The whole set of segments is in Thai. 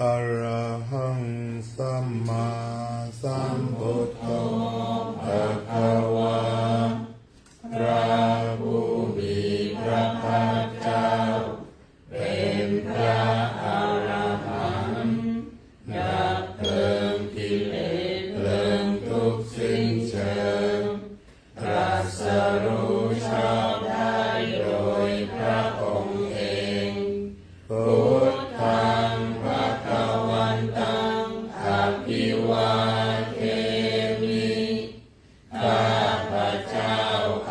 อะระหังสัมมาสัมพุทโธภะคะวะพระผู้มีพระภาคเจ้าเป็นพระอรหันต์ดับเพลิงกิเลสเพลิงทุกข์สิ้นเชิงตรัสรู้ชอบได้โดยพระองค์เองพุทธังภคะวันตังอภิวาเทมิข้าพระเจ้า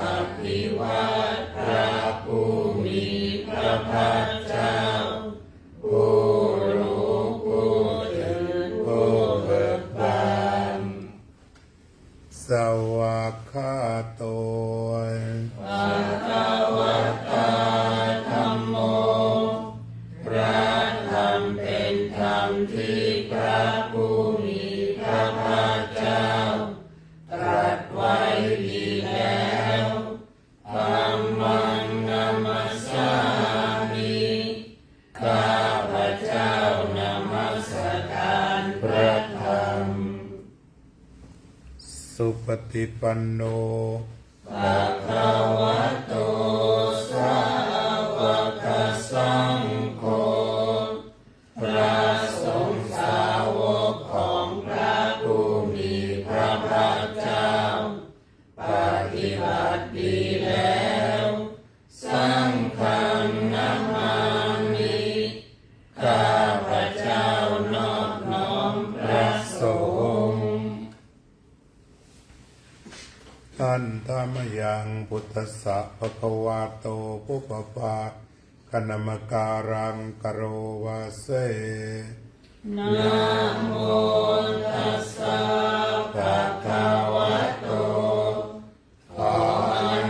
อภิวาทพระผู้มีพระภาคเจ้าผู้รู้ผู้ตื่นผู้เบิกบานสวากขาโตภะคะวะตาธัมโมพระธรรมเป็นธรรมที่พระผู้มีพระภาคเจ้าตรัสไว้ดีแล้วธัมมังนัมมัสสามิข้าพระเจ้านมัสการพระธรรมสุปฏิปันโนภะคะวะโตสาวกสังโฆพระสงฆ์สาวกของพระผู้มีพระภาคเจ้าปฏิบัติดีแล้วสังฆังนะมามิข้าพระเจ้านอบน้อมพระสงฆ์ท่านธรรมยังพุทธัสสะภะคะวะโตปุปปะกนมการังกโรวาเสนะโมตัสสะภะคะวะโตขอ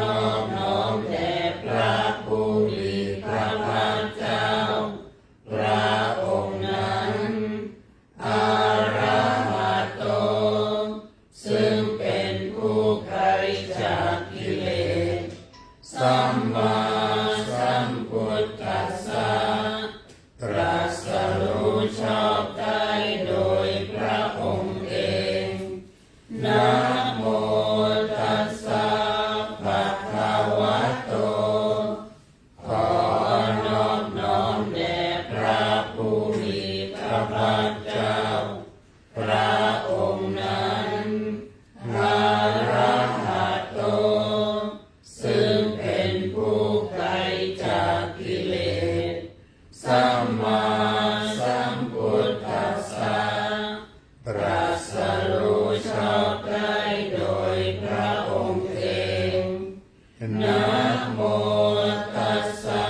นอบน้อมแด่พระผู้มีพระภาคเจ้าพระองค์นั้นอะระหะโตซึ่งเป็นผู้ไกลจากกิเลสสัมมาสัมพุทธัสสะตรัสรู้ชอบได้โดยพระองค์เองนะโมตัสสะภะคะวะโตขอนอบน้อมแด่พระผู้มีพระภาคเจ้าพระองค์นั้นอะระหะโตซึ่งเป็นผู้ไกลจากกิเลสสัมมาสัมพุทธัสสะตรัสรู้ชอบได้โดยพระองค์เองนะโมตัสสะ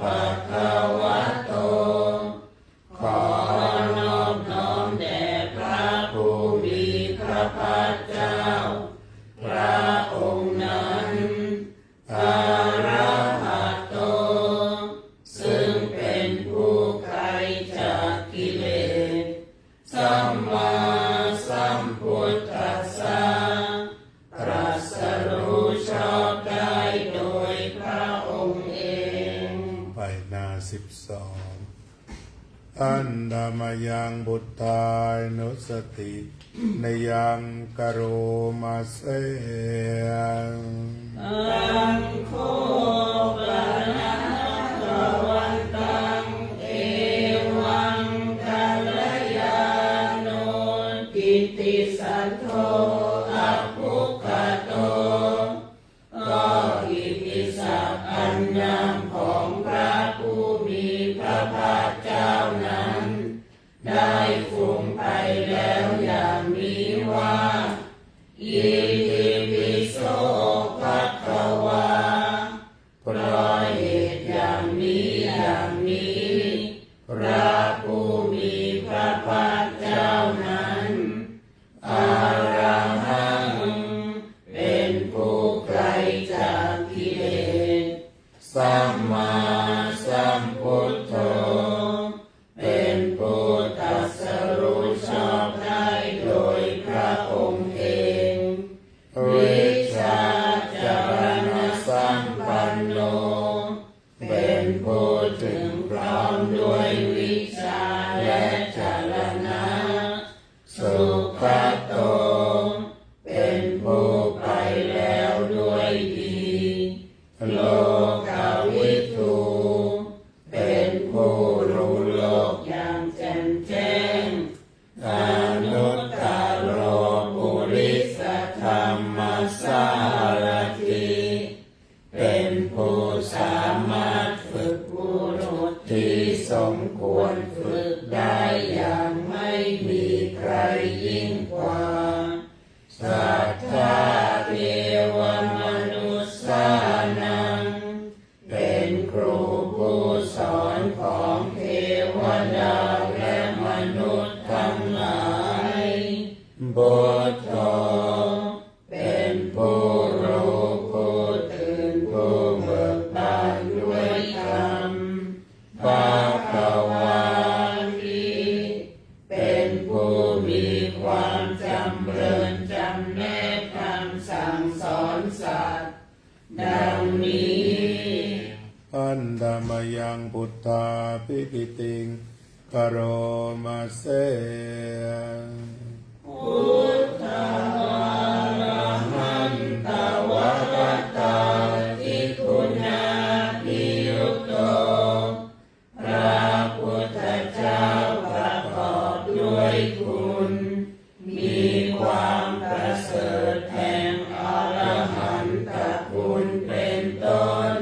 ภะคะวะโตขอนอบน้อมแด่พระผู้มีพระภาคเจ้าพระองค์นั้นอะระหะโตซึ่งเป็นผู้ไกลจากกิเลสสัมมาสัมพุทธัสสะตรัสรู้ชอบได้โดยพระองค์เองไปหน้า12อันดามยังบุตตายนุสตินยังกโรมาเสอังโฆปะนะภะวันตังเอวังกัลยาโนกิตติสัทโธอะภุคโตก็กิตติศักดิ์อันงามของพระผู้มีพระภาคเจ้านั้นได้ฟุ้งไปแล้วอย่างนี้ว่าอิติปิโสภะคะวาเพราะเหตุอย่างนี้อย่างนี้พระผู้มีพระภาคเจ้านั้นอะระ ยิ่งกว่าสัทธาเทวมนุษย์สานังเป็นครูผู้สอนของเทวดาและมนุษย์ทั้งหลายบุตโธเป็นผู้รู้ผู้ตื่นผู้เบิกบานด้วยธรรมภควาทิเป็นผู้มีความจำเริญจำแนกคำสั่งสอนสัตว์ดังนี้อันดามยังพุทธาภิกิติงกโรมาเสพุทธวาระหันตวรตาทิคุณาภิยุตโตพระพุทธเจ้าประกอบด้วยคุณมีความประเสริฐแห่งอรหันตคุณเป็นต้น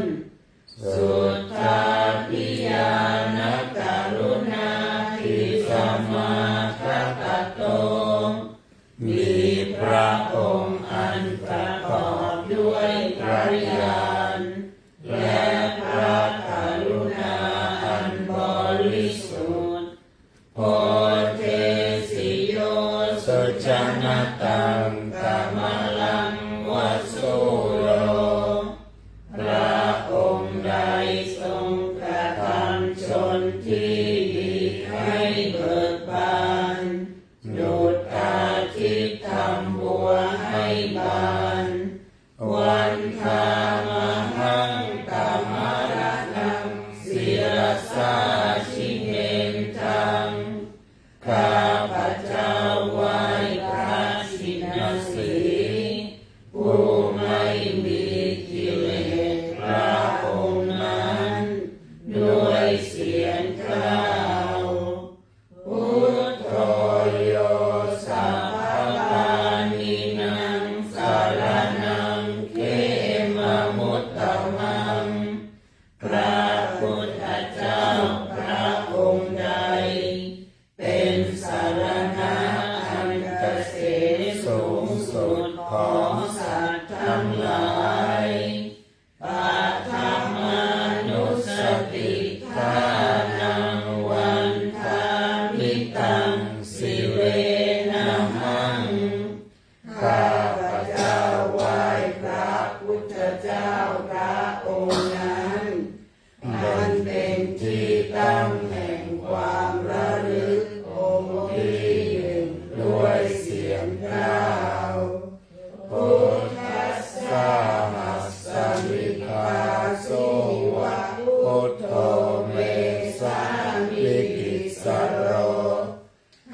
สุทธาภิญาณกรุณาธิสมาคตโตมีพระองค์อันประกอบด้วยพระญาณและพระกรุณาอันบริสุทธิ์โพเทสิโยสุจนตังกมลังวัสสุโรพระองค์ใดทรงกระทำชนที่ดีให้เบิกบานดุจอาทิตย์ทำบัวให้บานวันทามหังตมรณังศิรสาชิเนนทังข้าพเจ้าไหว้พระชินสีผู้ไม่มีกิเลสพระองค์นั้นด้วยเสียงกล่าวพุทโธโยสัพพะนินังสารนังเขมมุตตมังพระพุทธเจ้าพระองค์ใดเป็นสารณะอันเกษมสูงสุดของสัตว์ทั้งหลายปัทธมานุสติทานังวันทามิตังสิเวนะหังข้าพเจ้าไหว้พระพุทธเจ้าพระองค์นั้นมันเป็นที่ตั้งแห่งความระลึกองค์ที่หนึ่งด้วยเสียงกล่าวพุทธัสสะหัสสมิทาโสวะพุทโธเมสามิกิสโร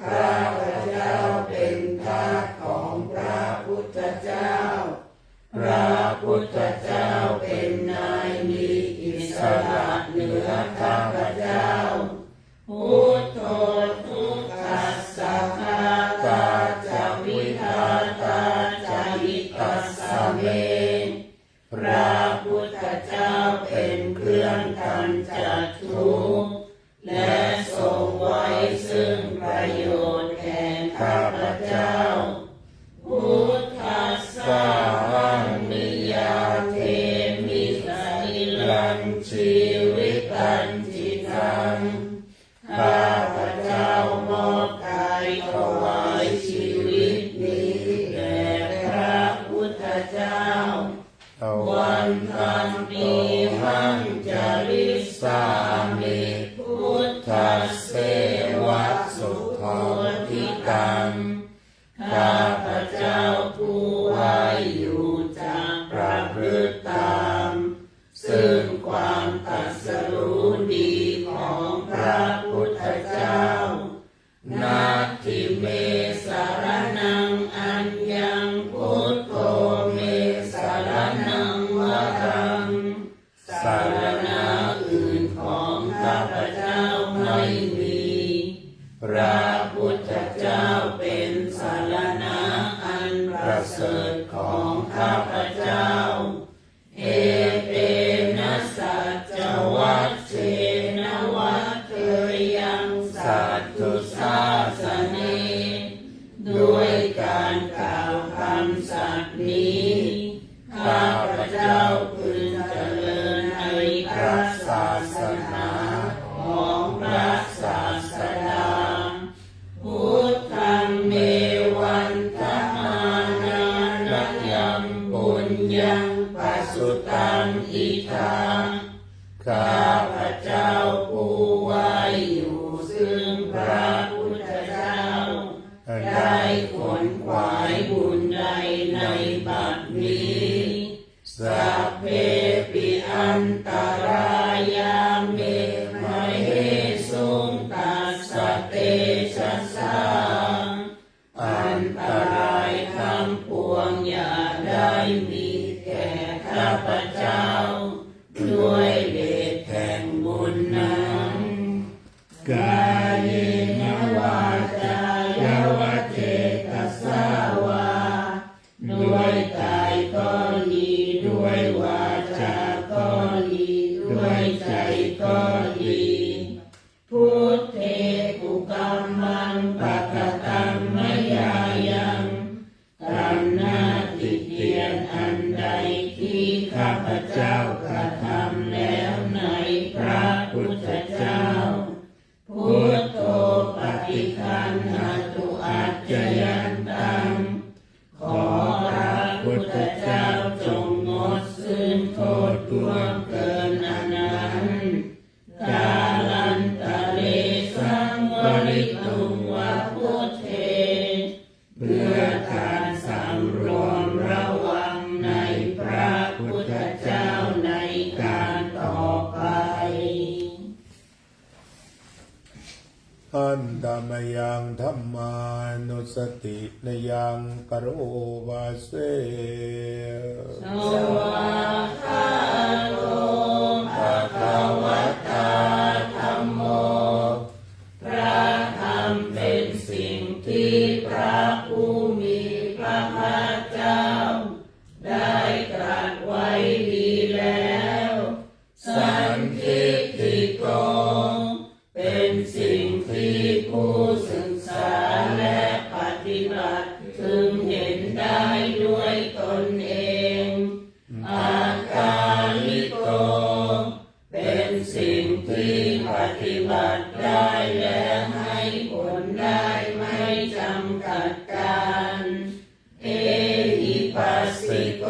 ข้าพเจ้าเป็นทาสของพระพุทธเจ้าพระพุทธเจ้าเป็นนายมีอิสระเหนือข้าพเจ้าพุทโธทุกขัสสะคาตาจะวิทาตาจะหิตัสสะเมพระพุทธเจ้าเป็นเครื่องกำจัดทุกข์และทรงไว้ซึ่งประโยชน์แก่ข้าพเจ้าพุทธัสสะนิยาเทมิสนิลังชีวิตันจิตังข้าพเจ้ามอบกายถวายชีวิตนี้แด่พระพุทธเจ้าวันทันติหังจาริสามิพุทธัสเสวะสุโธทิตังข้าพเจ้าผู้ไหวอยู่จากประพฤติตามซึ่งความตรัสรู้ดีของพระพุทธเจ้านาทิเมสารนังอัญญังพุทโธเมสารนังวรังสารณะอื่นของข้าพเจ้าไม่มีพระพุทธเจ้าเป็นสารณะอันประเสริฐของข้าพเจ้าเอเตนะสัจวัชเชนะวัฏเทยังสัตตุสาสเน ฏิทาข้าพเจ้าผู้ไหว้อยู่ซึ่งพระพุทธเจ้าได้ขวนขวายบุญใดในบัดนี้สัพเพปิอันตรายาเมมเหสุงตัสสะเตชะสาอันตรายทั้งปวงอย่าได้มีแก่ข้าพเจ้าด้วยเดชแห่งบุญนั้นกายเนวาจายวัจเจตสาวาด้วยกายก็ดีด้วยวาจาก็ดีด้วยใจก็ดีพุทเทกุกัมมังปะกตังมยายังกรรมหน้าติเตียนอันใดที่ข้าพเจ้ากระทำแล้วในพระพุทธเจ้าพุทโธปฏิคันหตุอาจยันตังขอพระพุทธเจ้าจงงดซึ่งโทษล่วงเกินอันนั้นกาลันตะเลสังวริตุงวะพุทเทเพื่อการสำรวมระวังในพระพุทธเจ้าในการต่อไปอันตามยังธัมมานุสตินยังกโรวาเสสวากขาโตภะคะวะตาธัมโมพระธรรมเป็นสิ่งที่พระผู้มีพระภาคเจ้าได้ตรัสไว้ดีแล้วสันทิฏฐิโกเป็นสิ่งที่ผู้ศึกษาและปฏิบัติถึงเห็นได้ด้วยตนเองอากาลิโกเป็นสิ่งที่ปฏิบัติได้และให้ผลได้ไม่จำกัดการเอหิปัสสิโก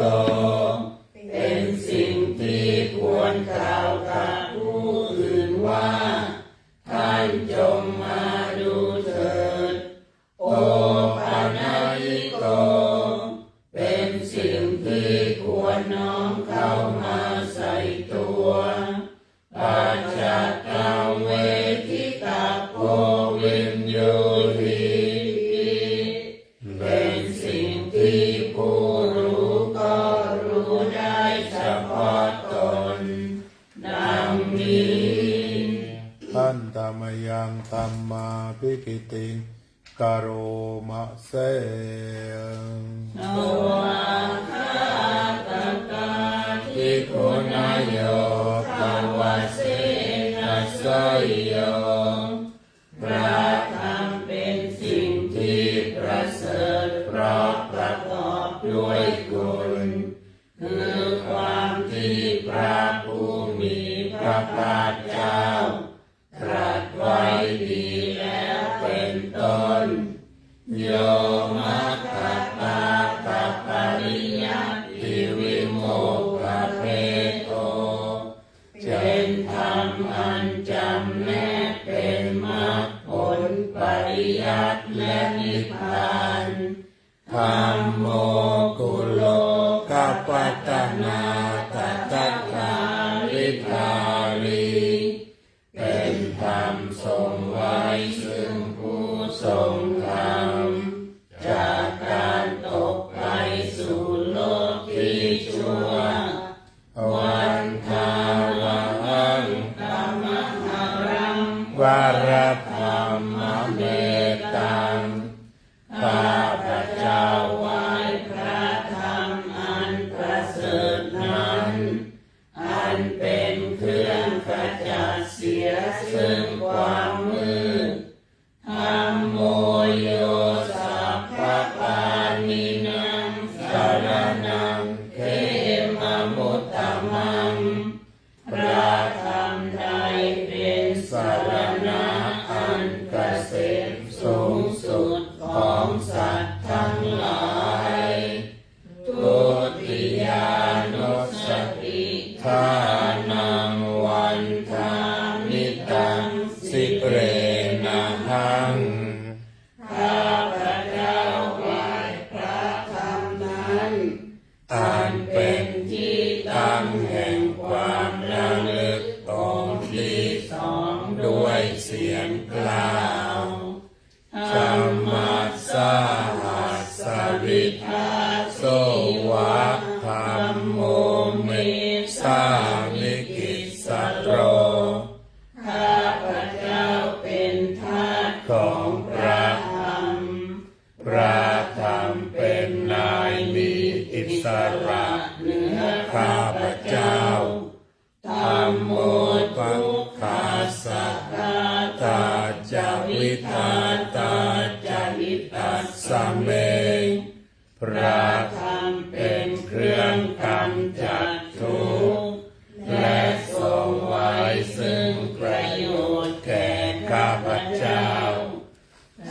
เป็นสิ่งที่ควรกล่าวกับผู้อื่นว่าท่านจงมาดูเถิดโอปัญญิโกเป็นสิ่งที่ควรน้อมเข้ามาใส่ตัวปัจจตังเวทิตาโพวินโยหิเป็นสิ่งที่ผู้รู้ก็รู้ได้เฉพาะตนดังนี้อันตามยังธัมมาภิกิติงกโรมะเสสวากขาตกาทิคุณโยภวเสนัสสยโยพระธรรมเป็นสิ่งที่ประเสริฐเพราะประกอบด้วยกุลคือความที่พระผู้มีพระภาคเจ้าตรัสไว้ดีแล้วเป็นต้นโยมัคคตาปัปปริยัติวิโมกขเพโตเป็นธรรมอันจำแนกเป็นมรรคผลปริยัติและนิพพานธัมโมกุโลกัปปัตตนาตัตตคาลิธาลีเป็นธรรมทรงไว้ซึ่งผู้ทรงธรรมจากการตกไปสู่โลกที่ชั่ววันทาวหังธัมมหารังวารธรรมเมตตังข้าพเจ้าไหว้พระธรรมอันประเสริฐนั้นอันเป็นเครื่องขจัดเสียซึ่งความมืดธัมโมโยสัพพปานินังสรณังเขมมุตตมังพระธรรมใดเป็นสรณะอันเกษมสูงสุดของสั หัสสวิทาโสวะธัมโมเมสามิกิสสโรข้าพเจ้าเป็นทาสของพระธรรมพระธรรมเป็นนายมีอิสระเหนือข้าพเจ้าธัมโมปักขาสะตาจาวิทาตาจาวิตัสสะเมพระธรรมเป็นเครื่องกำจัดทุกข์และทรงไว้ซึ่งประโยชน์แก่ข้าพเจ้า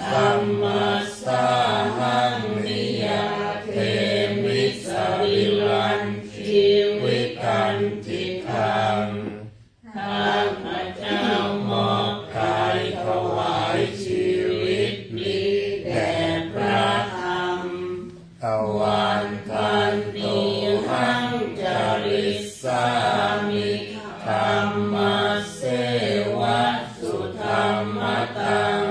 ธัมมัสสาหังนิยาเทมิสวิลันชีวิตันติทังข้าพเจ้ามอบกายถวายชีวิตนี้แด่พระธรรมอวันทันตุหังจริสสามิธัมมัสเสวะสุธัมมตัง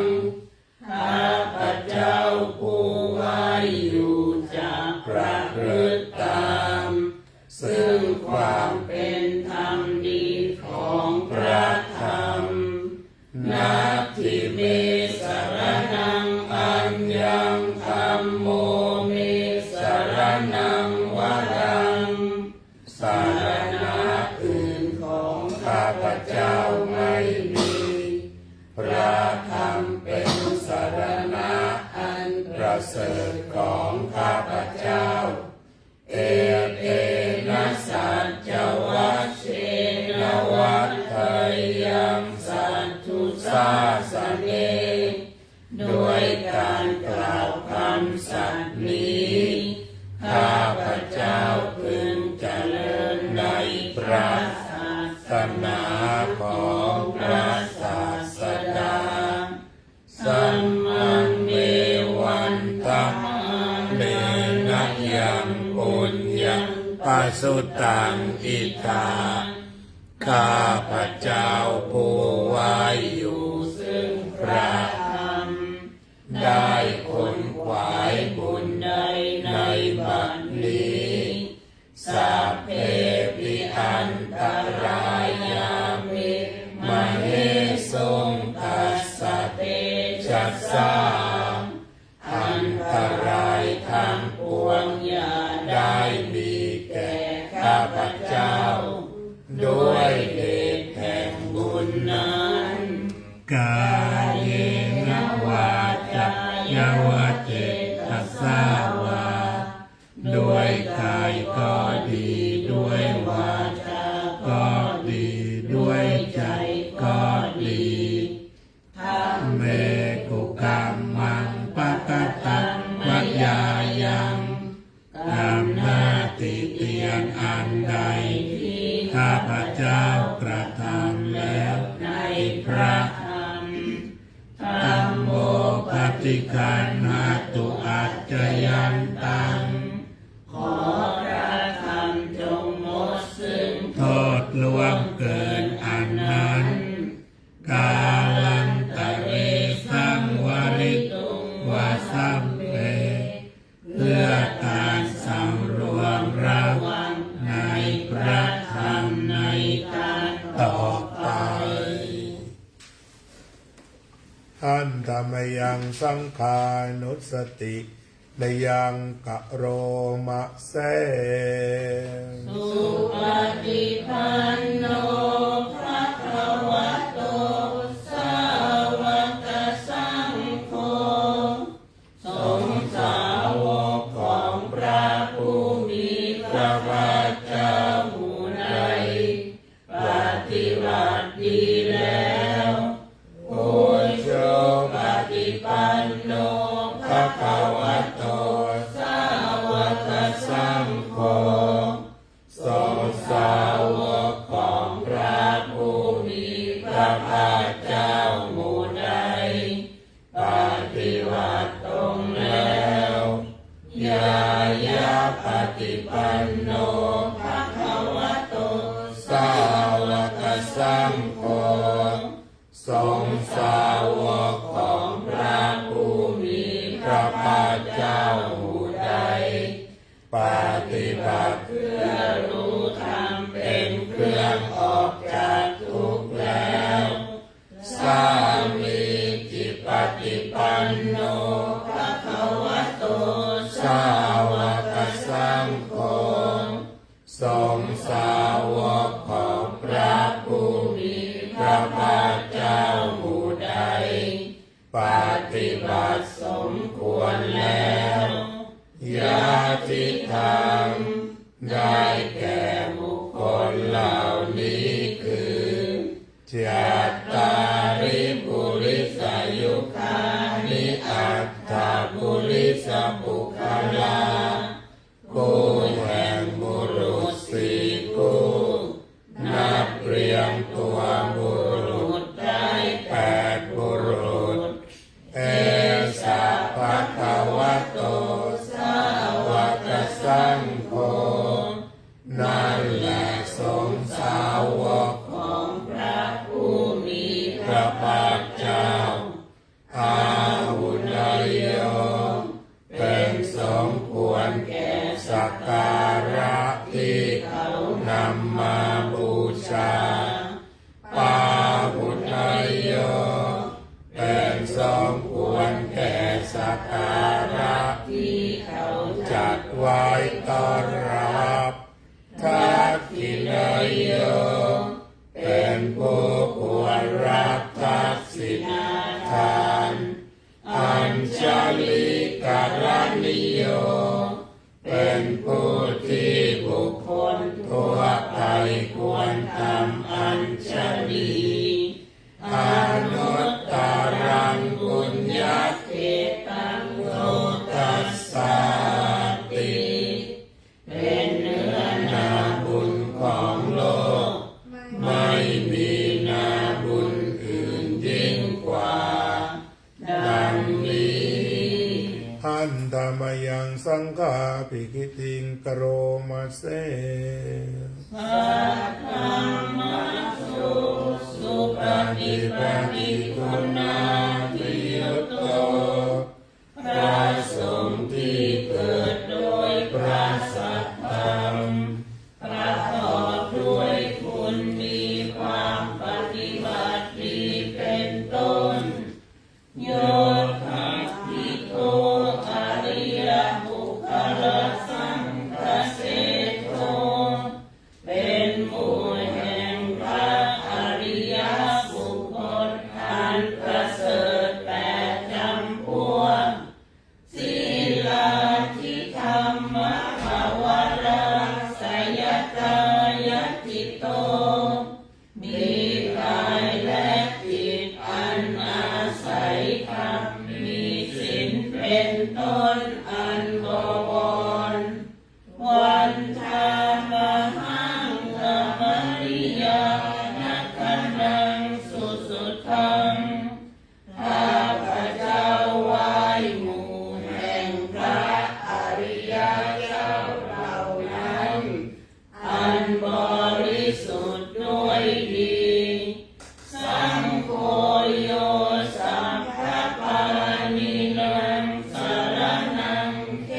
ข้าพเจ้าผู้ไหวอยู่จะประพฤติตามซึ่งความเป็นธรรมดีของพระธรรมนาทิเมสรณังอัญญังธัมโมเมสรณังวรังสารณะอื่นของข้าพเจ้าไม่มีพระธรรมเป็นสารณะอันประเสริฐของข้าพเจ้าเอเตนะสัจจวัชเชนวัฏฏยังสัตถุสาสเนด้วยการกล่าวคำสัตย์นี้ข้าพเจ้าพึงเจริญในพระศาสนาของพระศาสดาสัมมังเมวันตัมเมนะยังปุญญังปัสสุตังอิทาข้าพเจ้าผู้ไหวอยู่ซึ่งพระธรรมได้คนขวายบุญใดในบัดนี้สัพเพปิอันตรายามิมเหสงตัสสะเตชัสสาอันตรายทั้งปวงอย่าได้มีแก่ข้าพเจ้าด้วยเดชแห่งบุญนั้นกายเยนะวาจายะเจตสาวาด้วยกายก็ดีด้วยวาจาก็ดีด้วยใจก็ดีเมกุกัมมังปะกะตังมัจญายังกรรมหน้าติเตียนอันใดข้าพเจ้ากระทำแล้วในพระธรรมธัมโมปฏิคันหาตุอัจจยันตังขอพระธรรมจงหมดซึ่งโทษล่วงเกินอันนั้นกาลันตะเรสังวริตุงวาสัมเพเพื่อการสำรวมระวังในพระธรรมในการต่อไปอันธรรมยังสังขานุสตินยังกะโรมะเสสุปฏิปันโนภะคะวะโตสาวกสังโฆสงฆ์สาวกของพระผู้มีพระภาคเจ้าผู้ใดปฏิบัติดีแล้วผู้โชปฏิปันโนภะคะวะโตสาวกสังโฆสงฆ์สาวกของพระผู้มีพระภาคเจ้าหมู่ใดปฏิบัติตรงแล้วยายาปฏิปันโนภะคะวะโตสาวกสังโฆสงฆ์สาวกของพระผู้มีพระภา เจ้าผู้ใดปฏิบัติ เพื่อรู้ธรรมเป็นเครื่องออกจากทุกข์แล้วสามีจิปฏิปันโนภะคะวะโตสาวกสังโฆสงฆ์สาวกของพระผู้มีพระภาคเจ้าผู้ใดปฏิบัติสมควรแล้วยาติธรรมได้แก่บุคคลเหล่านี้คือจัตตาริปุริสยุคานิอัตถปุริสปุคลาคู่แห่งบุรุษสี่คู่นับเรียงตัวบุรุษได้8บุรุษเอสะภะคะวะโตสาวกสังโฆนั่นแหละสงฆ์สาวกของพระผู้มีพระภาคเจ้าอาหุนายโยเป็นสมควรแก่สักการะที่เขานำมาบูชาปาหุนายโยเป็นสมควรแก่สักการะที่เขาจัดไว้ต้อนรับทักขินายโยเป็นผู้ควรรับทักษิณทานอัญชลิการณิโยเป็นผู้ที่บุคคลทั่วไปควรทำอัญชลีอนุตตรังบุญญาเขตังโลตัสสาติเป็นเนื้อนาบุญของโลกไม่มีนาบุญอื่นยิ่งกว่าดังนี้หันธรรมยังสังฆาปิกิติงกโรมาเสสัทธัมมัสสุสุปฏิปันนิคุณาภิยุตโตพระสงฆ์ที่เกิดโดยพระสัทธรรมประกอบด้วยคุณมีความปฏิบัติดีเป็นต้นโยคะภิกขุอริยบุคคลสังฆเสโฆเป็นหมู่แห่งพระอริยบุคคลอันประเสริฐแปดจำพวกศีลาธิธรรมภาวราสยตายติโตมีกายและจิตอันอาศัยธรรมมีศีลเป็นต้นอันบวรวันธามหังอมริยานักขันนังสุสุทังข้าพเจ้าไหว้หมู่แห่งพระอริยเจ้าเหล่านั้นอันบริสุทธิ์ด้วยดีสังโฆโยสัพพปานินังสรณังเข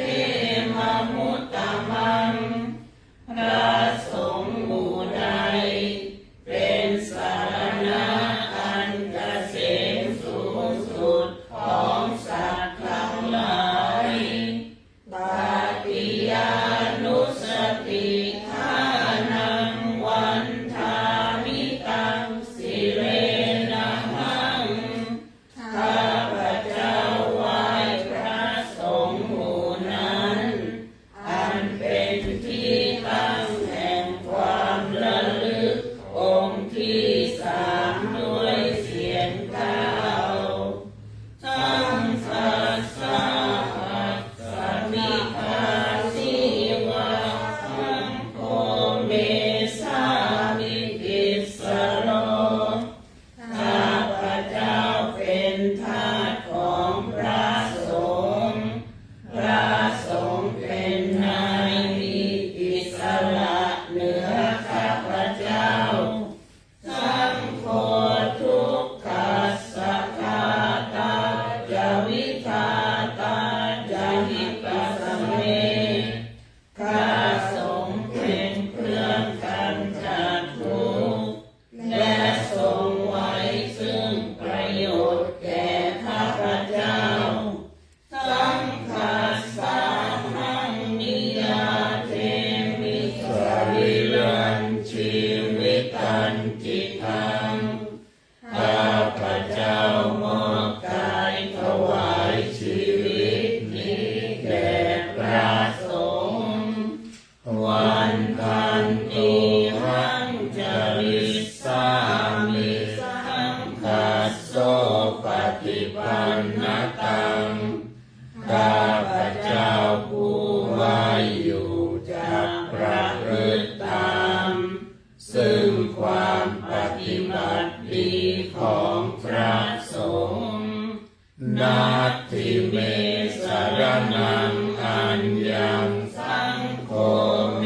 นังอัญญังสังโฆเม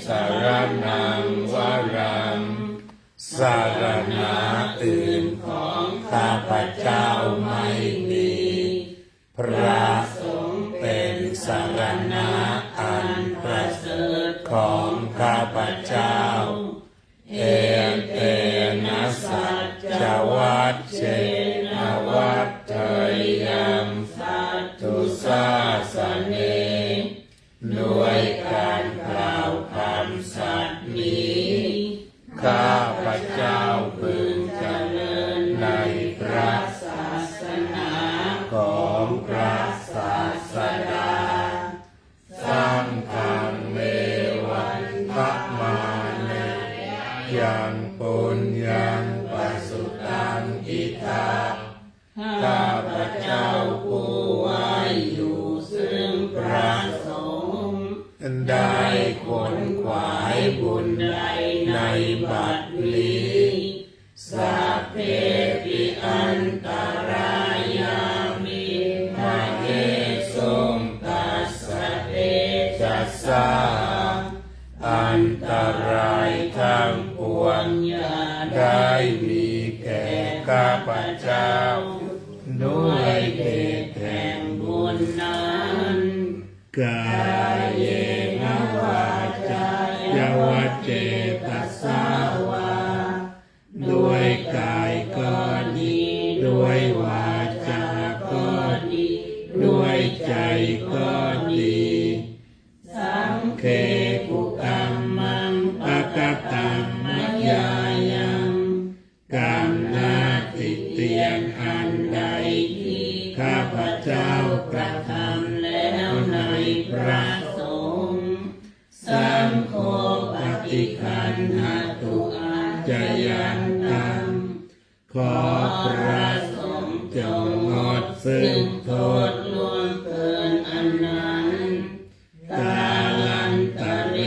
สรณังวรังสารณะอื่นของข้าพเจ้าไม่มีพระสงฆ์เป็นสารณะอันประเสริฐของข้าพเจ้าเอเตนะสัจวัตเชนวัตเถยังสัตตุสาสเนด้วยการกล่าวคำสัตย์นี้ข้าพเจ้าพึงเจริญในพระศาสนาของพระศาสดาสังฆังเมวันทมาเนยังปุญญังปสุตังอิทาข้าพเจ้าผู้ไหว้อยู่ซึ่งพระสงฆ์ได้ขวนขวายบุญใดในบัดนี้สัพเพปิอันตรายามิมาเกสุงตัสสะเตจัสสาอันตรายทั้งปวงอย่าได้มีแก่ข้าพเจ้าด้วยเดชแห่งบุญนั้นกายเยนะวาจายวัจเจตสาวาด้วยกายก็ดีด้วยวาจาก็ดีด้วยใจก็ดีสังเคปุกัมมังปะกตังมัจญายังกรรมหน้าติเตียนอันใดที่ข้าพเจ้ากระทำแล้วในพระสงฆ์สังโฆปฏิคันหตุอาจยันตังขอพระสงฆ์จงงดซึ่งโทษล่วงเกินอันนั้นกาลันตะเร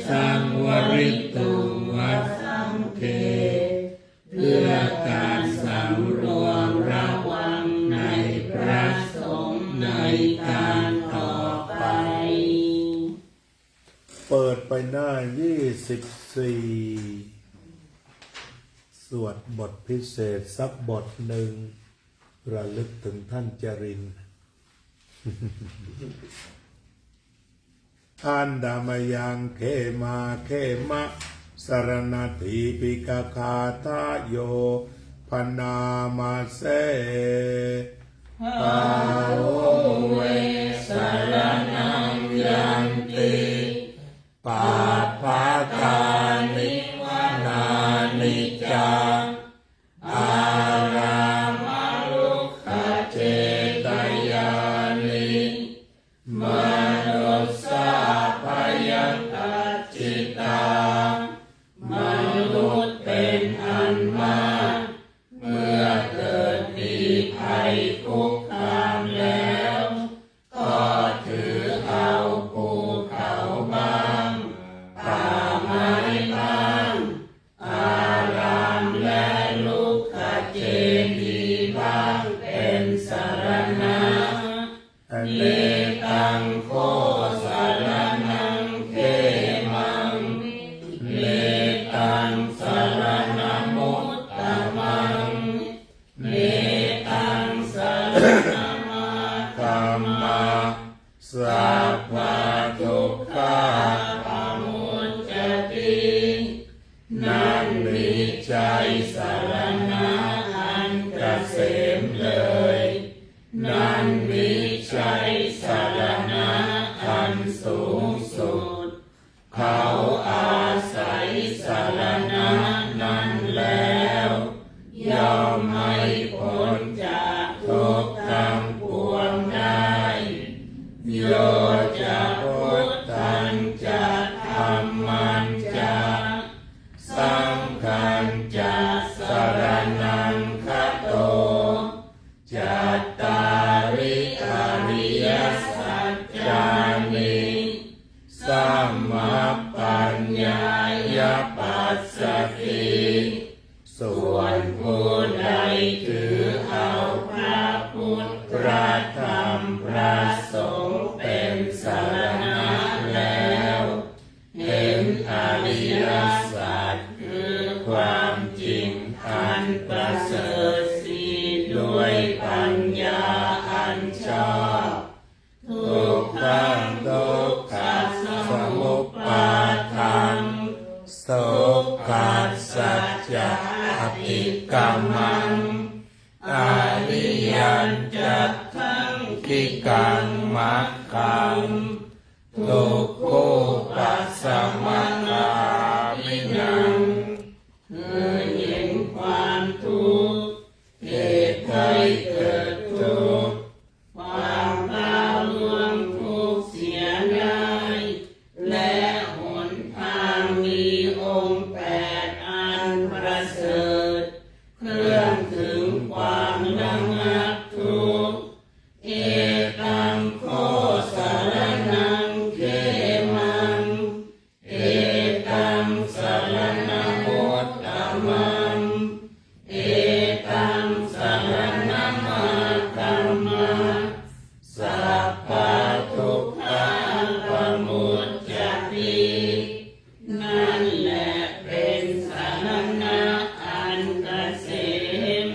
สังวริตุงวัสสังเคเพื่อการสำรวมระวังในพระสงฆ์ในการต่อไปเปิดไปหน้า24สวดบทพิเศษสักบทหนึ่งระลึกถึงท่านจรินทร์ อันดามยังเขมาเขมะสรณทีปิกคาทาโยพนามาเสปาโอเวสรณังยันติปาปาตานินานิจาอารามาลุกขเจตยานิมนุสสาพยังตัจจิตามนุษย์เป็นอันมากเมื่อเกิดมีภัยคุกคามแล้วก็ถือเอาภูเขาบ้างป่าไม้บ้างอารามและลูกขเจดีย์บ้างเป็นสรณะเนตังโคสรณังเขมังเนตังสรณมุตตมังเนตังสรณมาคัมมาสัพพะทุกขาปมุจจตินั่นมีใจสรณะอันเกษมเลยนั่นมีใจสรณะอันสูงสุดเขาอาศัยสรณะนั้นแล้วย่อมไม่พ้นจากทุกข์ทั้งปวงได้โยจะพุทธันจะธัมมัญจะสังฆันจะสรณังคโตจัตตาริอริยสัจจานิสัมมาปัญญายปัสสติส่วนผู้ใดถือเอาพระพุทธพระธรรมพระสงฆ์ กามังอาริยันจัตถังคิกังมัคคังทุกขุปัสสมังคามินังคือเห็นความทุกข์เหตุให้เกิดทุกข์ความก้าวล่วงทุกข์เสียได้และหนทางมีองค์แปดอันประเสริฐเครื่องถึงความระงับทุกข์เอตังโคสารนังเขมังเอตังสารนังโมตตมังเอตังสารนังมาคัมมังสัพพะทุกขังปมุจจตินั่นแหละเป็นสารณะอันเกษม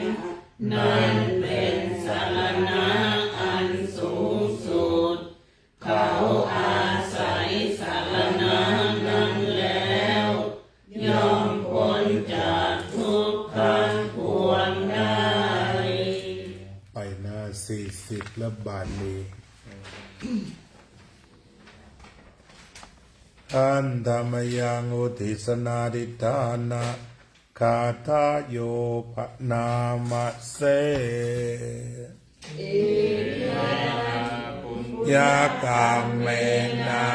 นั่นเป็นสารณะอันสูงสุดเขาอาศัยสารณะนั้นแล้วย่อมพ้นจากทุกข์ทั้งปวงได้ ไปหน้า40และบาลีอันธรรมยังอุทิสนาดิธานะคาทาโยปนามะเสยากามเมนะ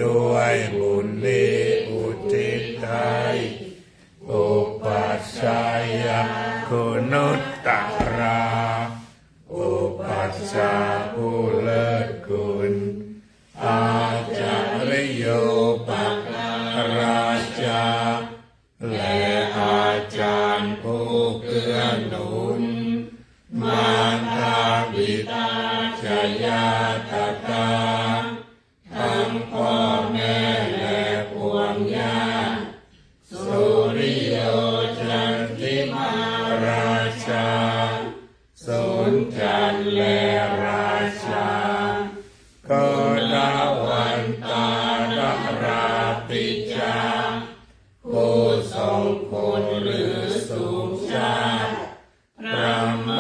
ด้วยบุญนี้อุทิศให้อุปัชฌายะคุณุตตราอุปัชฌาย์ผู้เลิศคุณอาจาริโยปักราชาและอาจารย์ผู้เกื้อหนุนมารดาบิดาชยาตตาทั้งพ่อแม่และพวงญาติสุริโยจันทิมาราชาสุนจันทร์และราชาโกดาวันตาราปิจาผู้ทรงคุณหรือสูงชาติพระม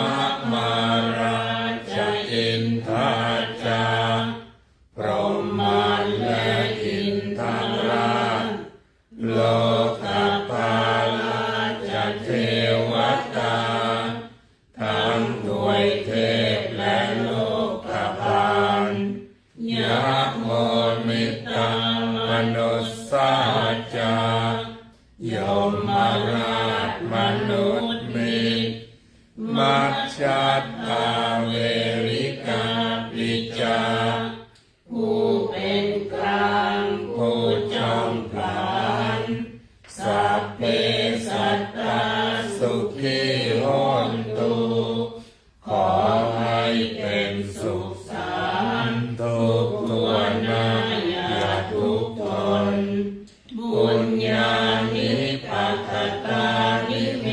มาราชอินทาจาพรหมาและอินทราชโลกปาลาชเทวตาทั้งถวยเทพและโลกบาลยะโมมิตามนุสสาจายมราชมนุษย์มิตรมัจฉัตตาเวริกาปิจาผู้เป็นกลางผู้จอมพลานสัพเพสัตตาสุขีโหนตุขอให้เป็นสุขสันต์ทุกตัวหน้าอย่าทุกข์ทนบุญญาณิปัฏฐตานิเม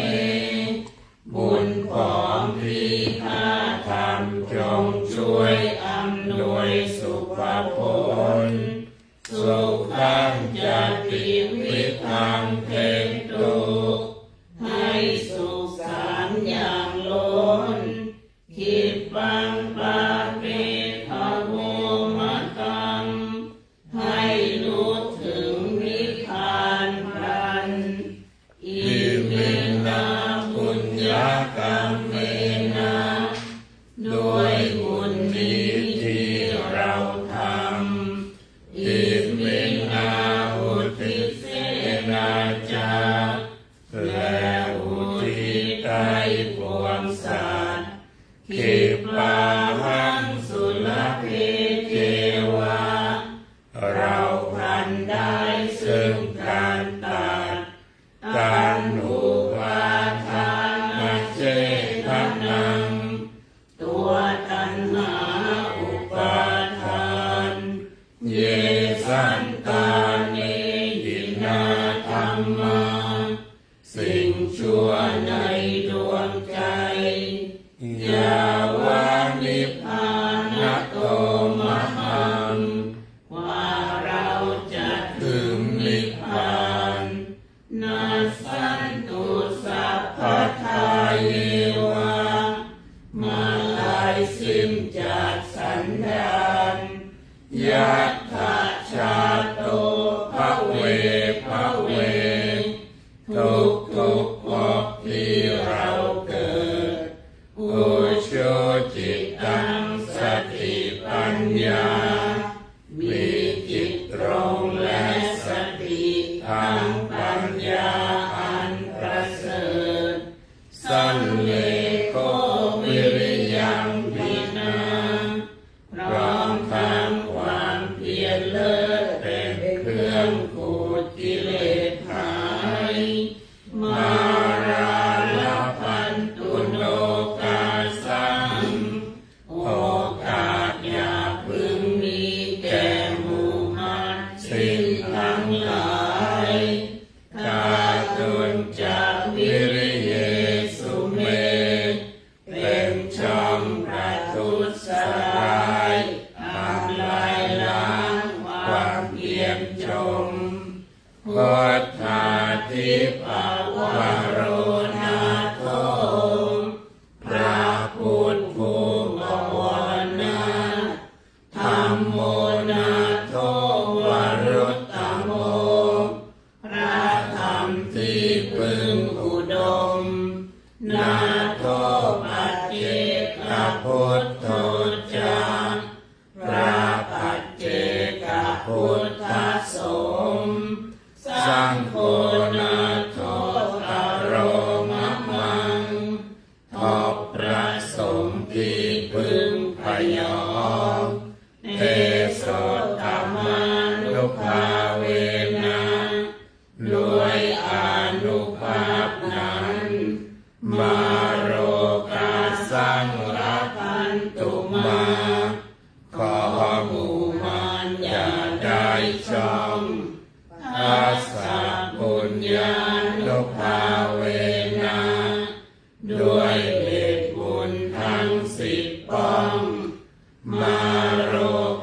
บุญของที่ข้าทำจงช่วยอำนวยสุภผลสุขังจะติวิทังเทตุให้สุขสันต์อย่างล้นคิดบังปาเปทโวมตังให้รู้ถึงนิพพานพลันอิมินาปุญญากรรมเมนะด้วยบุญนี้ที่เราทำอิมินาอุทิเสนาจาและอุทิศให้ปวงสัตว์ขิปาหังสุลเพเทวาเราพลันได้ซึ่งการตัดการอุปาทานเจตนังตัวตัณหาอุปาทานเยสันตาเนหินาธรรมาสิ่งชั่วในดวงใจยาวานิพพานโตมหังว่าเราจะถึงนิพพานนัสสันตุสัพพ ยัตถาชาโตภเวภเวทุกทุกภพที่เราเกิดอุชุจิตตังสติปัญญามีจิตตรงและสติทางปัญญาอันประเสริฐสันเลโกวิริยังวินาพร้อมทำความเพียรเลิศเป็นเครื่องขูดกิเลสหายมาราลพันตุโนกาสังโอกาสอย่าพึงมีแก่หมู่มนุษย์สิ้นทั้งหลายกาตุนจะวิริเยสุเมเป็นช่องประทุษร้ายทำลายล้างความเพียรจมพุทธาทิปวโรนาโถพระพุทธภูมิวนาธัมโมนาโถวรุตตโมพระธรรมที่พึงอุดมนาโถปัจเจกพุทโธจาพระปัจเจกพุทธสงฆ์สังโฆนาโถอโรมะมังทบพระสงฆ์ที่พึงพยอมเทโสธรรมานุภาเวนะด้วยอานุภาพนั้นมาโรกาสังรัพันตุมาขอหมู่มารอย่าได้ช่องอาสาปุญญานุภาเวนะด้วยเหตุบุญทั้งสิบป้องมาโร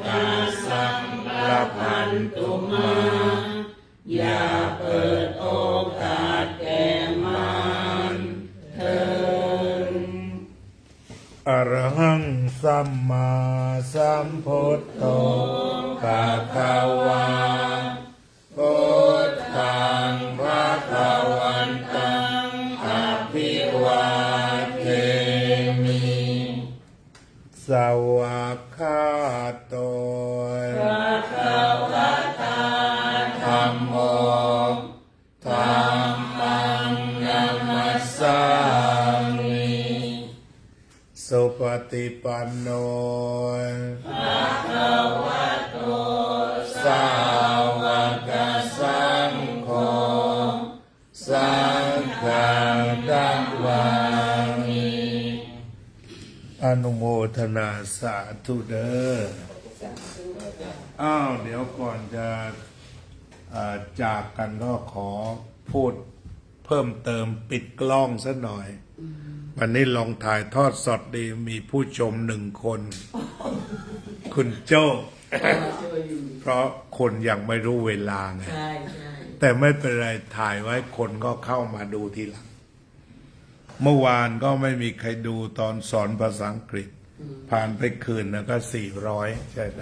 กาสังรัพันตุมาอย่าเปิดโอกาสแก่มารเถิด อรหังสัมมาสัมพุทโธภะคะวาพุทธังภะคะวันตังอภิวาเทมิสวากขาโตภะคะวะตาธัมโมธัมมังนัมมัสสามิสุปฏิปันโนภะคะวะโตสาวกสังโฆสังฆังนัมมามิ อนุโมทนาสาธุเด้อเดี๋ยวก่อนจะจากกันก็ขอพูดเพิ่มเติมปิดกล้องสักหน่อย วันนี้ลองถ่ายทอดสดดีมีผู้ชม1 คน คุณโจ้เพราะคนยังไม่รู้เวลาไงแต่ไม่เป็นไรถ่ายไว้คนก็เข้ามาดูทีหลัง เมื่อวานก็ไม่มีใครดูตอนสอนภาษาอังกฤษ ผ่านไปคืนแล้วก็400ใช่ไหม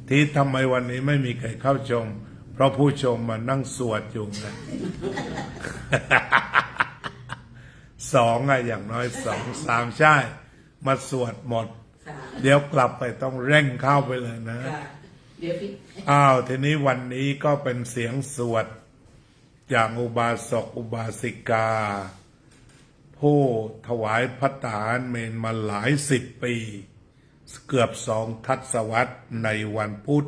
ที่ทำไมวันนี้ไม่มีใครเข้าชม เพราะผู้ชมมานั่งสวดอยู่ไง 2อย่างน้อย2 3ใช่มาสวดหมด เดี๋ยวกลับไปต้องเร่งเข้าไปเลยนะทีนี้วันนี้ก็เป็นเสียงสวดอย่างอุบาสกอุบาสิกา ผู้ถวายภัตตาหารเมนมาหลาย10 ปี เกือบ2 ทศวรรษในวันพุธ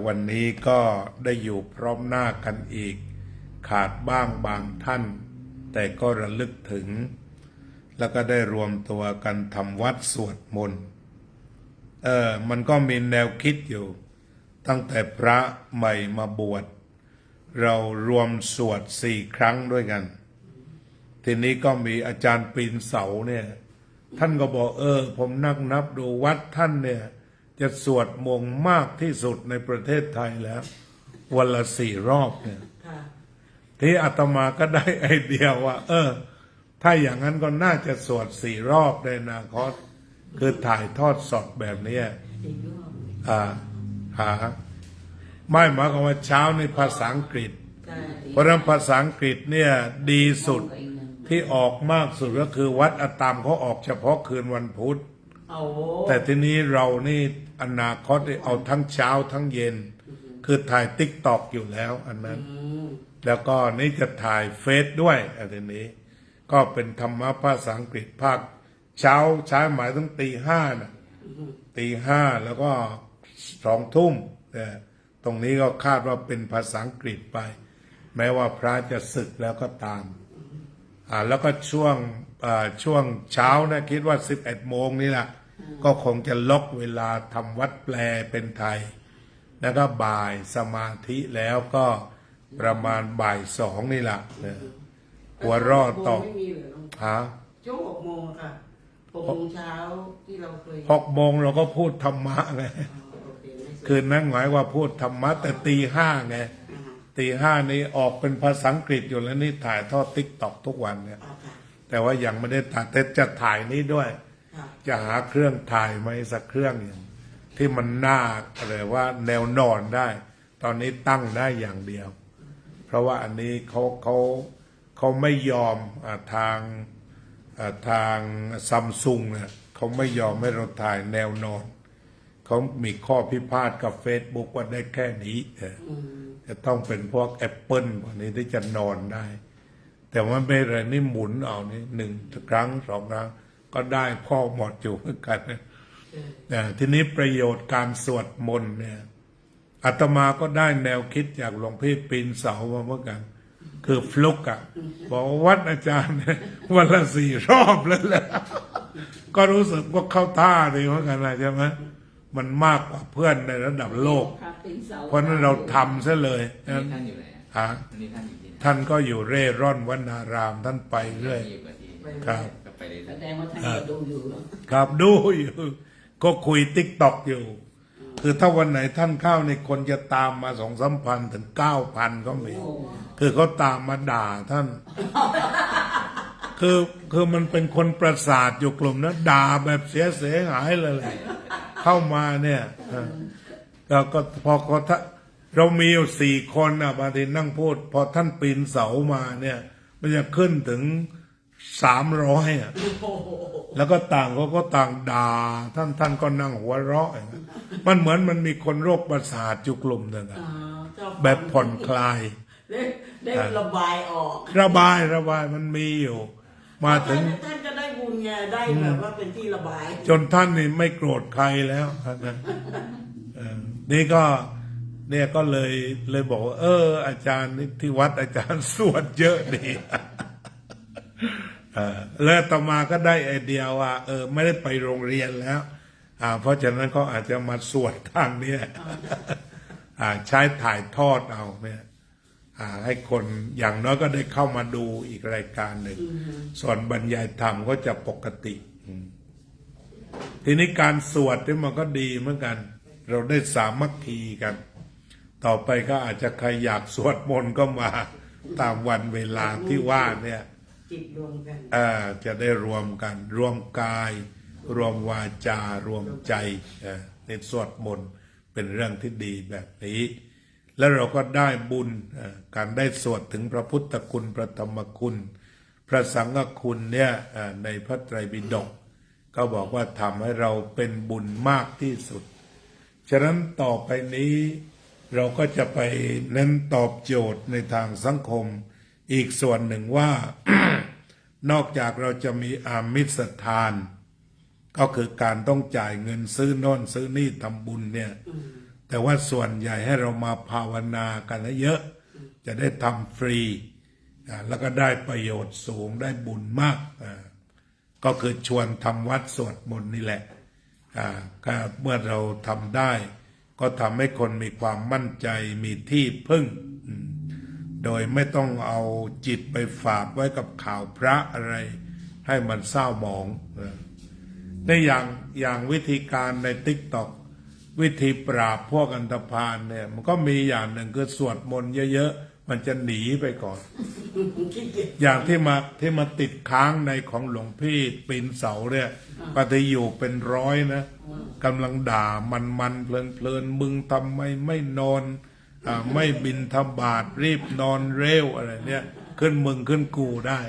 วันนี้ก็ได้อยู่พร้อมหน้ากันอีก ขาดบ้างบางท่าน แต่ก็ระลึกถึง แล้วก็ได้รวมตัวกันทำวัดสวดมนต์มันก็มีแนวคิดอยู่ ตั้งแต่พระใหม่มาบวชเรารวมสวด4 ครั้งด้วยกัน ทีนี้ก็มีอาจารย์ปีนเสาเนี่ยท่านก็บอกผมนับดูวัดท่านเนี่ยจะสวดมนต์มากที่สุดในประเทศไทยแล้ว วันละ4 รอบเนี่ยที่อาตมาก็ได้ไอเดียว่าถ้าอย่างนั้นก็น่าจะสวด4 รอบในอนาคตคือถ่ายทอดสดแบบนี้ จริงด้วย หาไม่หมายความว่าเช้าในภาษาอังกฤษ ใช่ เพราะฉะนั้นภาษาอังกฤษเนี่ยดีสุดที่ออกมากสุดก็คือวัดอตามเขาออกเฉพาะคืนวันพุธ โอ้ แต่ทีนี้เรานี่อนาคตเอาทั้งเช้าทั้งเย็น คือถ่ายติ๊กตอกอยู่แล้วอันนั้น แล้วก็นี่จะถ่ายเฟซด้วยอันนี้ ก็เป็นธรรมะภาษาอังกฤษภาคเช้าใช้หมายถึงตี 5นะตี 5แล้วก็20:00เนี่ยตรงนี้ก็คาดว่าเป็นภาษาอังกฤษไป แม้ว่าพระจะศึกแล้วก็ตามแล้วก็ช่วงเช้านะคิดว่า11 โมงนี่แหละก็คงจะล็อกเวลาทำวัดแปลเป็นไทย แล้วก็บ่ายสมาธิแล้วก็ประมาณบ่าย 2นี่แหละหัวรอดต่อ ไม่มีเหรอน้อง หา ช่วง6 โมงค่ะ6 โมงเช้าที่เราเคย 6 โมงเราก็พูดธรรมะไง โอเคไม่สวย คืนนั้นหมายว่าพูดธรรมะแต่ตี 5ไงตี 5นี่ออกเป็นภาษาอังกฤษอยู่แล้วนี่ถ่ายทอดติ๊กต็อกทุกวันเนี่ย ค่ะ แต่ว่ายังไม่ได้ถ่ายแต่จะถ่ายนี้ด้วย ค่ะ จะหาเครื่องถ่ายมาสักเครื่องอย่างที่มันน่าอะไรว่าแนวนอนได้ ตอนนี้ตั้งได้อย่างเดียว เพราะว่าอันนี้เขาไม่ยอมทางซัมซุงเนี่ยเขาไม่ยอมให้เราถ่ายแนวนอนเขามีข้อพิพาทกับ Facebook ว่าได้แค่นี้จะต้องเป็นพวก Apple พวกนี้ที่จะนอนได้ แต่ว่าไม่อะไรนี่หมุนเอานี่1 ครั้ง 2 ครั้งก็ได้พ่อหมดอยู่เหมือนกันทีนี้ประโยชน์การสวดมนต์เนี่ยอาตมาก็ได้แนวคิดจากหลวงพี่ปีนเสามาเหมือนกัน คือฟลุกอะบอกว่าวัดอาจารย์เนี่ยวันละ4 รอบแล้วแหละก็รู้สึกว่าเข้าท่าดีเหมือนกันนะใช่ไหมมันมากกว่าเพื่อนในระดับโลก พระเป็นเสา เพราะนั้นเราทำซะเลย อันนี้ท่านอยู่ไหน ฮะ อันนี้ท่านอยู่ที่ไหน ท่านก็อยู่เร่ร่อนวนารามท่านไปเรื่อย อยู่กับที่ ครับ ก็ไปเรื่ แส อย ดงว่าท่านก็ดูอยู่เหรอ ครับดูอยู่ก็คุยติ๊กตอกอยู่ คือถ้าวันไหนท่านเข้าในคนจะตามมา2-3 พันถึง 9,000ก็มีคือเขาตามมาด่าท่าน คือมันเป็นคนประสาทอยู่กลุ่มนะด่าแบบเสียหายเลยแหละเข้ามาเนี่ยแล้วก็พอเรามีอยู่4 คนบางทีนั่งพูด พอท่านปีนเสามาเนี่ย มันจะขึ้นถึง300แล้วก็ต่างเขาก็ต่างด่าท่านก็นั่งหัวเราะอย่างนั้นมันเหมือนมันมีคนโรคประสาทอยู่กลุ่มหนึ่งอะ เจ้า แบบผ่อนคลาย ได้ระบายออก ระบายมันมีอยู่ มาถึง ท่านก็ได้บุญไงได้แบบว่าเป็นที่ระบาย จนท่านนี่ไม่โกรธใครแล้วนะนี่ก็เนี่ยก็เลยบอกว่าอาจารย์นี่ที่วัดอาจารย์สวดเยอะดีแล้วต่อมาก็ได้ไอเดียว่าไม่ได้ไปโรงเรียนแล้วเพราะฉะนั้นก็อาจจะมาสวดทางนี้ใช้ถ่ายทอดเอาเนี่ยให้คนอย่างน้อยก็ได้เข้ามาดูอีกรายการหนึ่งส่วนบรรยายธรรมก็จะปกติทีนี้การสวดนี่มันก็ดีเหมือนกัน เราได้สามัคคีกัน ต่อไปก็อาจจะใครอยากสวดมนต์ก็มาตามวันเวลาที่ว่าเนี่ย จิตรวมกัน จะได้รวมกันรวมกาย รวมวาจารวมใจในสวดมนต์เป็นเรื่องที่ดีแบบนี้ แล้วเราก็ได้บุญการได้สวดถึงพระพุทธคุณพระธรรมคุณ พระสังฆคุณเนี่ยในพระไตรปิฎกก็บอกว่าทำให้เราเป็นบุญมากที่สุด ฉะนั้นต่อไปนี้เราก็จะไปเน้นตอบโจทย์ในทางสังคมอีกส่วนหนึ่งว่า นอกจากเราจะมีอามิสทาน ก็คือการต้องจ่ายเงินซื้อโน่นซื้อนี่ทำบุญเนี่ยแต่ว่าส่วนใหญ่ให้เรามาภาวนากันเยอะจะได้ทำฟรีแล้วก็ได้ประโยชน์สูงได้บุญมากก็คือชวนทำวัดสวดมนต์นี่แหละก็เมื่อเราทำได้ก็ทำให้คนมีความมั่นใจมีที่พึ่งโดยไม่ต้องเอาจิตไปฝากไว้กับข่าวพระอะไรให้มันเศร้าหมองในอย่างวิธีการในTikTok วิธีปราบพวกอันธพาลเนี่ยมันก็มีอย่างหนึ่งคือสวดมนต์เยอะๆ มันจะหนีไปก่อน ขี้เกียจ อย่างที่มาติดค้างในของหลวงพี่ปีนเสาเนี่ยปฏิอยู่เป็นร้อยนะกำลังด่ามันเพลินมึงทำไมไม่นอนไม่บินทบาทรีบนอนเร็วอะไรเนี่ยขึ้นมึงขึ้นกูได้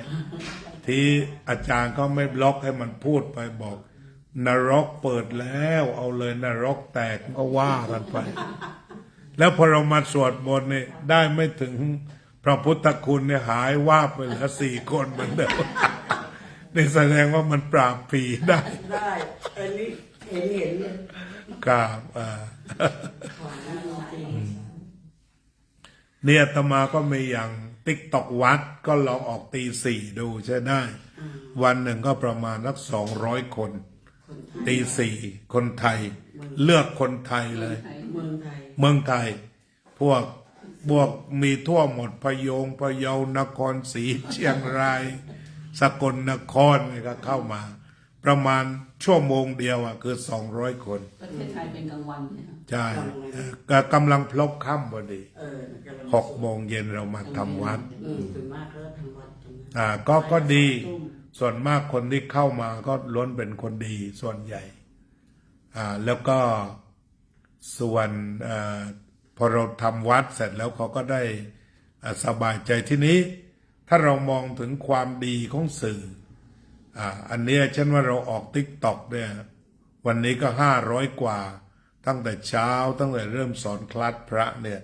ที่อาจารย์ก็ไม่บล็อกให้มันพูดไปบอก นรกเปิดแล้วเอาเลยนรกแตกก็ว่ากันไป แล้วพอเรามาสวดมนต์เนี่ยได้ไม่ถึงพระพุทธคุณเนี่ยหายว่าบไปเหลือ4 คนเหมือนเดิม นี่แสดงว่ามันปราบผีได้ ได้อันนี้เห็นเลย กราบของนั่นจริง เนี่ยอาตมาก็มีอย่างติ๊กตอกวัดก็ลองออกตี 4ดูใช่ได้ วันหนึ่งก็ประมาณสัก200 คนตี 4คนไทย เลือกคนไทยเลย เมืองไทย เมืองไทยพวกมีทั่วหมดพะโยงพะเยานครศรีเชียงรายสกลนครนี่ก็เข้ามา ประมาณชั่วโมงเดียวคือ200 คน ประเทศไทยเป็นกลางวันเนี่ย ใช่ก็กำลังพลบค่ำพอดี กำลัง 6 โมงเย็นเรามาทำวัด ส่วนมากก็ทำวัดตรงนั้น ก็ดีส่วนมากคนที่เข้ามาก็ล้วนเป็นคนดีส่วนใหญ่แล้วก็ส่วนพอเราทำวัดเสร็จแล้วเขาก็ได้สบายใจที่นี้ ถ้าเรามองถึงความดีของสื่ออันนี้เช่นว่าเราออกTikTokเนี่ยวันนี้ก็500 กว่าตั้งแต่เช้าตั้งแต่เริ่มสอนคลาสพระเนี่ย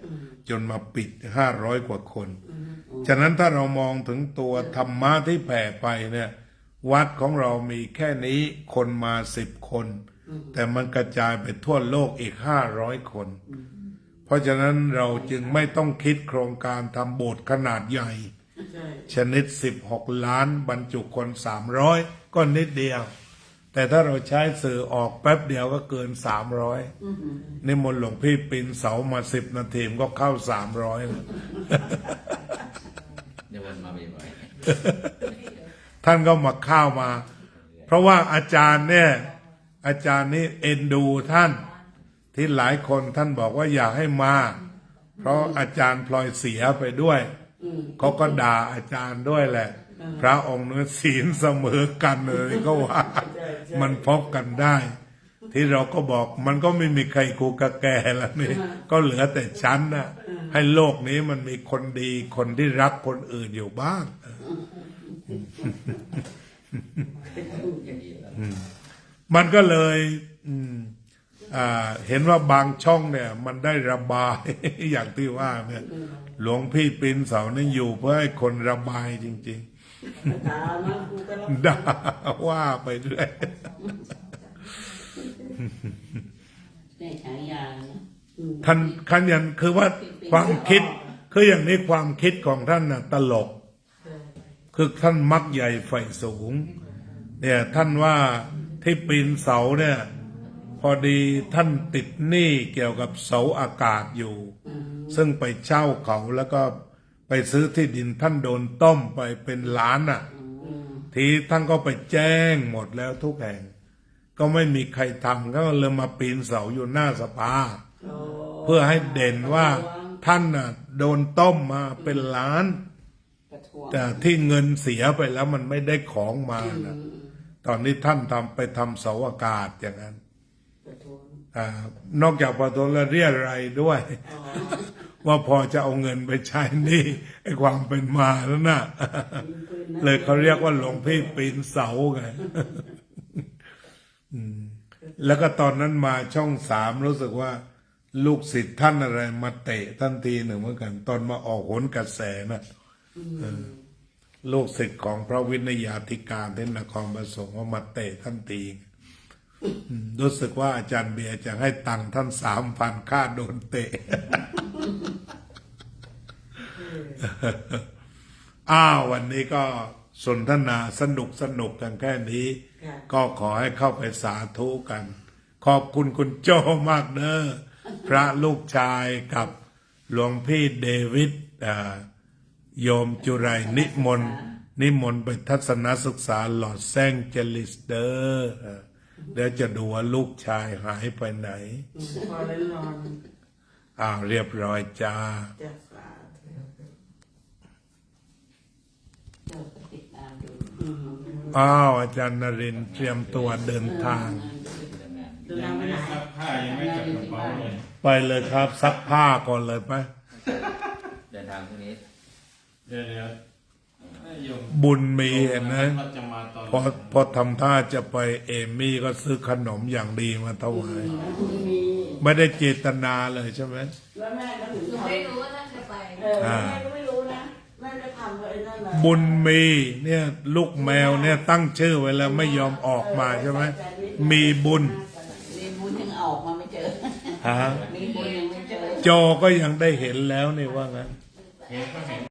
จนมาปิด500 กว่าคนฉะนั้นถ้าเรามองถึงตัวธรรมะที่แผ่ไปเนี่ยวัดของเรามีแค่นี้คนมา10 คนแต่มันกระจายไปทั่วโลกอีก500 คนเพราะฉะนั้นเราจึงไม่ต้องคิดโครงการทำโบสถ์ขนาดใหญ่ ใช่ ชนิด16 ล้านบรรจุคน300ก็นิดเดียวแต่ถ้าเราใช้สื่อออกแป๊บเดียวก็เกิน300นิมนต์หลวงพี่ปีนเสามา10 นาทีก็เข้า300แล้ว เดี๋ยววันมาบ่อย ท่านก็มาเข้ามา เพราะว่าอาจารย์เนี่ยอาจารย์นี่เอ็นดูท่านที่หลายคนท่านบอกว่าอยากให้มาเพราะอาจารย์พลอยเสียไปด้วยเขาก็ด่าอาจารย์ด้วยแหละพระองค์นั้นศีลเสมอกันเลยก็ว่า มันพบกันได้ ที่เราก็บอกมันก็ไม่มีใครกูกะแก่แล้วนี่ก็เหลือแต่ฉันนะให้โลกนี้มันมีคนดีคนที่รักคนอื่นอยู่บ้าง มันก็เลยเห็นว่าบางช่องเนี่ยมันได้ระบาย อย่างที่ว่าเนี่ยหลวงพี่ปีนเสานี่อยู่เพื่อให้คนระบายจริงๆ ตามันกูก็รับ ด่าว่าไปเรื่อย ได้ฉายานะ ท่านขันยันคือว่าความคิดคืออย่างนี้ความคิดของท่านน่ะตลก คือท่านมักใหญ่ไฟสูงเนี่ยท่านว่าที่ปีนเสาเนี่ยพอดีท่านติดหนี้เกี่ยวกับเสาอากาศอยู่ซึ่งไปเช่าเขาแล้วก็ไปซื้อที่ดินท่านโดนต้มไปเป็นล้านทีท่านก็ไปแจ้งหมดแล้วทุกแห่งก็ไม่มีใครทำก็เลยมาปีนเสาอยู่หน้าสภาเพื่อให้เด่นว่าท่านน่ะโดนต้มมาเป็นล้าน ประท้วง แต่ที่เงินเสียไปแล้วมันไม่ได้ของมานะตอนนี้ท่านไปทำเสาอากาศอย่างนั้น ประท้วง นอกจากประท้วงแล้วเรียรายด้วย ว่าพอจะเอาเงินไปใช้หนี่ไอ้ความเป็นมาแล้วนะเลยเขาเรียกว่าหลวงพี่ปีนเสาไง แล้วก็ตอนนั้นมาช่อง3รู้สึกว่าลูกศิษย์ท่านอะไรมาเตะท่านทีหนึ่งเหมือนกัน ตอนมาออกโหนกระแสนะลูกศิษย์ของพระวินยาธิการที่นครปฐมว่ามาเตะท่านทีรู้สึกว่าอาจารย์เบียร์จะให้ตังค์ท่าน3,000ค่าโดนเตะ วันนี้ก็สนทนาสนุกกันแค่นี้ ก็ขอให้เข้าไปสาธุกัน ขอบคุณคุณโจ้มากเนอะพระลูกชายกับหลวงพี่เดวิดโยมจุไรนิมนต์ไปทัศนศึกษาลอสแองเจลิสเดอร์เดี๋ยวจะดูว่าลูกชายหายไปไหน พอเล่นนอน เรียบร้อยจ้า จะสาธุ ดี๋ยวไปติดตามดู อ้าวอาจารย์นรินทร์เตรียมตัวเดินทาง ดู ยัง น้ำ ไม่ ไม่ไหล ได้ซักผ้ายังไม่จัดกระเป๋าเลย ไปเลยครับซักผ้าก่อนเลยไหม เดินทางพรุ่งนี้ เดี๋ยวโยม บุญมีเห็นไหม ว่าจะมาตอน พอทำท่าจะไปเอมี่ก็ซื้อขนมอย่างดีมาถวาย มี ไม่ได้เจตนาเลยใช่ไหม แล้วแม่ก็ถึง หนู ทำ ไม่รู้ว่าน่าจะไป แม่ก็ไม่รู้นะแม่จะทำไอ้นั่นแหละ บุญมีเนี่ยลูกแมวเนี่ยตั้งชื่อไว้แล้วไม่ยอมออกมาใช่ไหมมีบุญ มีบุญยังออกมาไม่เจอ ฮะ มีบุญยังไม่เจอ โจก็ยังได้เห็นแล้วนี่ว่างั้น เห็นก็เห็น